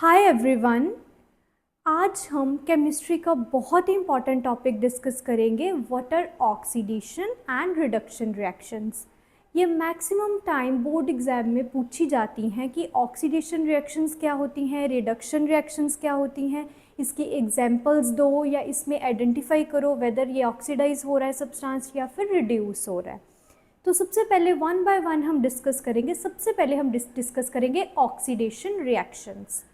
Hi everyone. आज हम chemistry का बहुत ही इंपॉर्टेंट टॉपिक डिस्कस करेंगे, water oxidation and reduction reactions. ये मैक्सिमम टाइम बोर्ड एग्जाम में पूछी जाती हैं कि ऑक्सीडेशन रिएक्शंस क्या होती हैं, रिडक्शन रिएक्शंस क्या होती हैं, इसकी एग्जांपल्स दो या इसमें आइडेंटिफाई करो वेदर ये ऑक्सीडाइज हो रहा है सब्सटेंस या फिर रिड्यूस हो रहा है। तो सबसे पहले वन बाय वन हम डिस्कस करेंगे। सबसे पहले हम डिस्कस करेंगे ऑक्सीडेशन रिएक्शंस।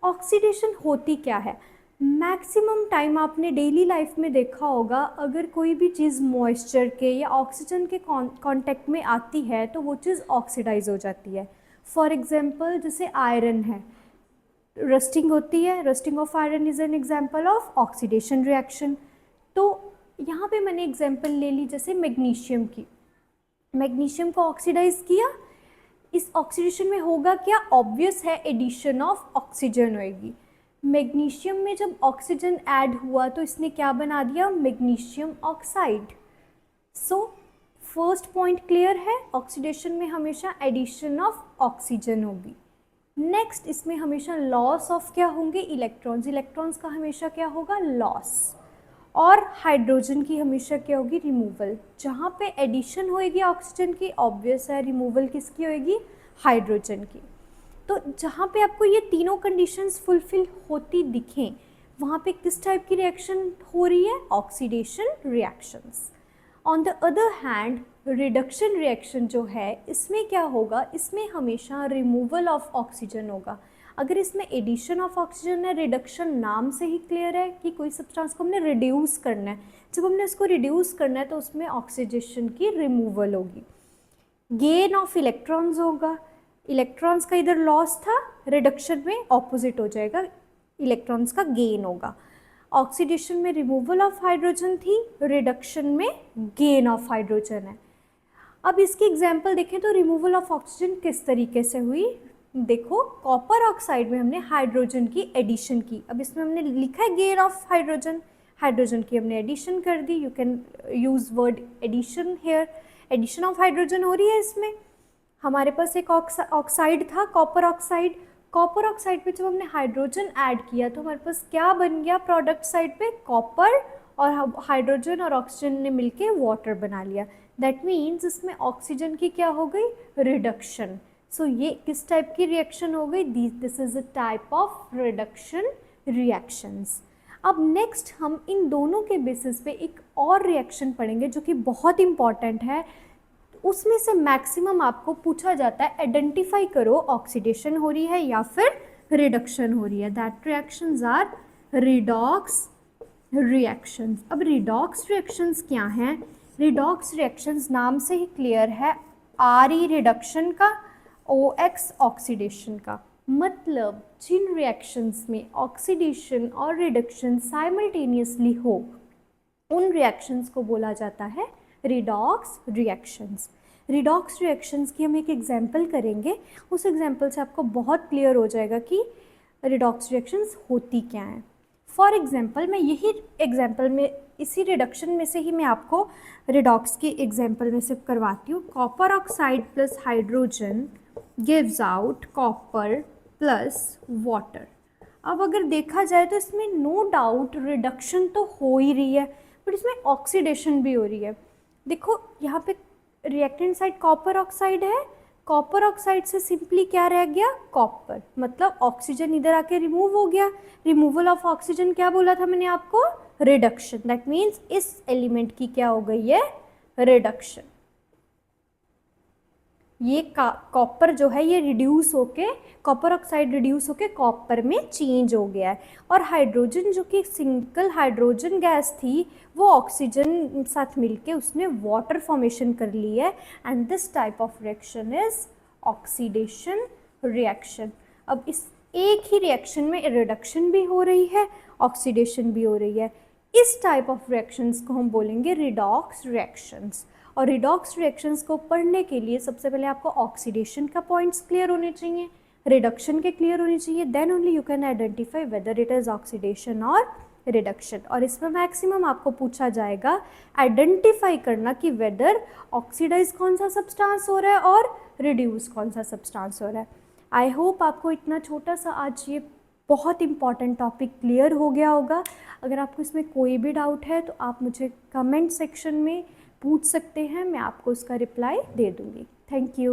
ऑक्सीडेशन होती क्या है? मैक्सिमम टाइम आपने डेली लाइफ में देखा होगा, अगर कोई भी चीज़ मॉइस्चर के या ऑक्सीजन के कांटेक्ट में आती है तो वो चीज़ ऑक्सीडाइज हो जाती है। फॉर एग्जांपल जैसे आयरन है, रस्टिंग होती है, rusting of iron is an example of oxidation reaction. तो यहाँ पे मैंने एग्जांपल ले ली जैसे मैग्नीशियम की। मैग्नीशियम को ऑक्सीडाइज किया, इस ऑक्सीडेशन में होगा क्या? ऑब्वियस है, एडिशन ऑफ ऑक्सीजन होएगी। मैग्नीशियम में जब ऑक्सीजन ऐड हुआ तो इसने क्या बना दिया? Magnesium oxide. So first point clear है, ऑक्सीडेशन में हमेशा एडिशन ऑफ ऑक्सीजन होगी। नेक्स्ट इसमें हमेशा लॉस ऑफ क्या होंगे? इलेक्ट्रॉन्स। इलेक्ट्रॉन्स का हमेशा क्या होगा? लॉस। और हाइड्रोजन की हमेशा क्या होगी? रिमूवल। जहाँ पे एडिशन होएगी ऑक्सीजन की, ऑब्वियस है रिमूवल किसकी होएगी? हाइड्रोजन की। तो जहाँ पे आपको ये तीनों कंडीशंस फुलफिल होती दिखें, वहाँ पे किस टाइप की रिएक्शन हो रही है? Oxidation reactions. On the other hand reduction reaction जो है, इसमें क्या होगा? इसमें हमेशा रिमूवल ऑफ ऑक्सीजन होगा। अगर इसमें एडिशन ऑफ ऑक्सीजन है, रिडक्शन नाम से ही क्लियर है कि कोई सब्सटेंस को हमने रिड्यूस करना है। जब हमने इसको रिड्यूस करना है तो उसमें ऑक्सीडेशन की रिमूवल होगी। गेन ऑफ इलेक्ट्रॉन्स होगा, इलेक्ट्रॉन्स का इधर लॉस था, रिडक्शन में ऑपोजिट हो जाएगा, इलेक्ट्रॉन्स का गेन होगा। ऑक्सीडेशन में रिमूवल ऑफ हाइड्रोजन थी, रिडक्शन में गेन ऑफ हाइड्रोजन है। अब इसकी एग्जाम्पल देखें तो रिमूवल ऑफ ऑक्सीजन किस तरीके से हुई। देखो, कॉपर ऑक्साइड में हमने हाइड्रोजन की एडिशन की। अब इसमें हमने लिखा है गेन ऑफ हाइड्रोजन, हाइड्रोजन की हमने एडिशन कर दी। You can use word addition here. Addition of hydrogen हो रही है इसमें। हमारे पास एक ऑक्साइड था, कॉपर ऑक्साइड। कॉपर ऑक्साइड पे जब हमने हाइड्रोजन ऐड किया तो हमारे पास क्या बन गया? प्रोडक्ट साइड पे कॉपर और हाइड्रोजन और ऑक्सीजन ने मिलके वाटर बना लिया। दैट मीन्स इसमें ऑक्सीजन की क्या हो गई? रिडक्शन। सो ये किस टाइप की रिएक्शन हो गई? This is a type of reduction reactions. अब नेक्स्ट हम इन दोनों के बेसिस पे एक और रिएक्शन पढ़ेंगे जो कि बहुत इंपॉर्टेंट है। उसमें से मैक्सिमम आपको पूछा जाता है, आइडेंटिफाई करो ऑक्सीडेशन हो रही है या फिर रिडक्शन हो रही है। That reactions are redox reactions. अब रिडॉक्स रिएक्शंस क्या हैं? रिडॉक्स रिएक्शंस नाम से ही क्लियर है, RE रिडक्शन का, OX ऑक्सीडेशन का। मतलब जिन रिएक्शंस में ऑक्सीडेशन और रिडक्शन साइमल्टेनियसली हो, उन रिएक्शंस को बोला जाता है रिडॉक्स रिएक्शंस। रिडॉक्स रिएक्शंस की हम एक एग्जांपल करेंगे, उस एग्जांपल से आपको बहुत क्लियर हो जाएगा कि रिडॉक्स रिएक्शंस होती क्या हैं। फॉर एग्जांपल मैं यही एग्जांपल में, इसी रिडक्शन में से ही मैं आपको रिडॉक्स की एग्जांपल में से करवाती हूँ। Copper oxide plus hydrogen gives out copper plus water. अब अगर देखा जाए तो इसमें नो डाउट रिडक्शन तो हो ही रही है, बट इसमें ऑक्सीडेशन भी हो रही है। देखो यहाँ पे रिएक्टेंट साइड कॉपर ऑक्साइड है, कॉपर ऑक्साइड से सिंपली क्या रह गया? कॉपर। मतलब ऑक्सीजन इधर आके रिमूव हो गया। रिमूवल ऑफ ऑक्सीजन क्या बोला था मैंने आपको? रिडक्शन। दैट मीन्स इस एलिमेंट की क्या हो गई है? रिडक्शन। ये कॉपर जो है ये रिड्यूस होके, कॉपर ऑक्साइड रिड्यूस होके कॉपर में चेंज हो गया है। और हाइड्रोजन जो कि सिंगल हाइड्रोजन गैस थी, वो ऑक्सीजन साथ मिलके उसने वाटर फॉर्मेशन कर ली है। And this type of reaction is oxidation reaction. अब इस एक ही रिएक्शन में रिडक्शन भी हो रही है, ऑक्सीडेशन भी हो रही है। इस टाइप ऑफ रिएक्शंस को हम बोलेंगे रिडॉक्स रिएक्शंस। और रिडॉक्स रिएक्शंस को पढ़ने के लिए सबसे पहले आपको ऑक्सीडेशन का पॉइंट्स क्लियर होने चाहिए, रिडक्शन के क्लियर होने चाहिए, then only you can identify whether it is oxidation और रिडक्शन। और इसमें मैक्सिमम आपको पूछा जाएगा आइडेंटिफाई करना कि वेदर ऑक्सीडाइज कौन सा सब्सटेंस हो रहा है और रिड्यूस कौन सा सब्सटेंस हो रहा है। आई होप आपको इतना छोटा सा आज ये बहुत इंपॉर्टेंट टॉपिक क्लियर हो गया होगा। अगर आपको इसमें कोई भी डाउट है तो आप मुझे कमेंट सेक्शन में पूछ सकते हैं, मैं आपको उसका रिप्लाई दे दूँगी। Thank you.